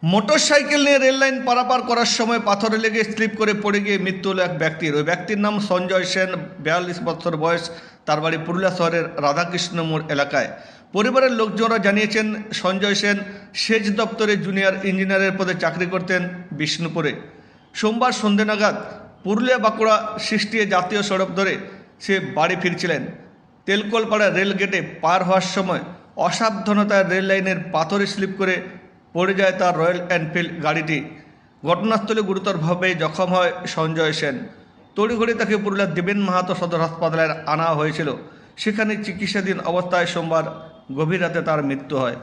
Motorcycle নিয়ে rail line পারাপার করার সময় পাথরে লেগে স্লিপ করে পড়ে গিয়ে মৃত্যু হলো এক ব্যক্তির। ওই ব্যক্তির নাম সঞ্জয় সেন, 42 বছর বয়স। তার বাড়ি পুরুলিয়া শহরের রাধাকৃষ্ণ মোড় এলাকায়। পরিবারের লোকজনরা জানিয়েছেন, সঞ্জয় সেন সেচ দপ্তরে জুনিয়র ইঞ্জিনিয়ারের পদে চাকরি করতেন বিষ্ণুপুরে। সোমবার সন্ধ্যে নাগাদ পুরুলিয়া বাঁকুড়া 60 জাতীয় সড়ক ধরে সে বাড়ি ফিরছিলেন। তেলকলপাড়া রেল গেটে পার হওয়ার সময় অসাবধানতায় রেল লাইনের পাথরে স্লিপ করে পড়ে যায় তার রয়্যাল এনফিল্ড গাড়িটি। ঘটনাস্থলে গুরুতরভাবে জখম হয় সঞ্জয় সেন। তড়িঘড়ি তাকে পুরুলিয়ার দেবেন মাহাতো সদর হাসপাতালে আনা হয়েছিল। সেখানে চিকিৎসাধীন অবস্থায় সোমবার গভীর রাতে তার মৃত্যু হয়।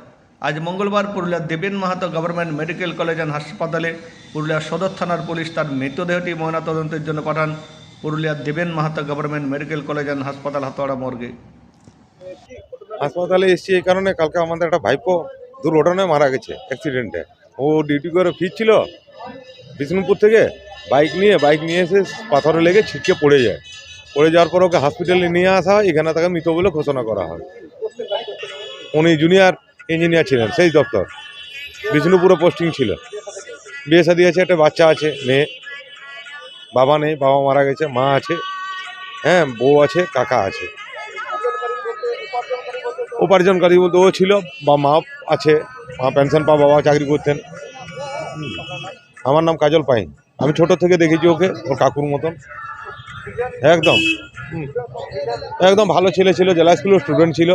আজ মঙ্গলবার পুরুলিয়ার দেবেন Mahato government medical college and হাসপাতালে পুরুলিয়া সদর থানার পুলিশ তার মৃতদেহটি ময়নাতদন্তের জন্য পাঠান পুরুলিয়ার দেবেন Mahato government medical college and হাসপাতাল হাতোয়াড়া মর্গে। হাসপাতালে এসেছি এই কারণে, কালকে আমাদের একটা ভাইপো দুর্ঘটনায় মারা গেছে অ্যাক্সিডেন্টে। ও ডিউটি করে ফিরছিল বিষ্ণুপুর থেকে, বাইক নিয়ে এসে পাথরে লেগে ছিটকে পড়ে যায়। পড়ে যাওয়ার পর ওকে হসপিটালে নিয়ে আসা হয়, এখানে তাকে মৃত বলে ঘোষণা করা হয়। উনি জুনিয়র ইঞ্জিনিয়ার ছিলেন সেই দপ্তর, বিষ্ণুপুরে পোস্টিং ছিল। বিয়ে শাদী আছে, একটা বাচ্চা আছে, মেয়ে। বাবা নেই, বাবা মারা গেছে। মা আছে, হ্যাঁ, বউ আছে, কাকা আছে। উপার্জনকারী বলতে ও ছিল, বা মা আছে, মা পেনশন পা, বাবা চাকরি করতেন। আমার নাম কাজল পাইন। আমি ছোট থেকে দেখেছি ওকে, ওর কাকুর মতন। একদম একদম ভালো ছেলে ছিল, জেলা স্কুলের স্টুডেন্ট ছিল।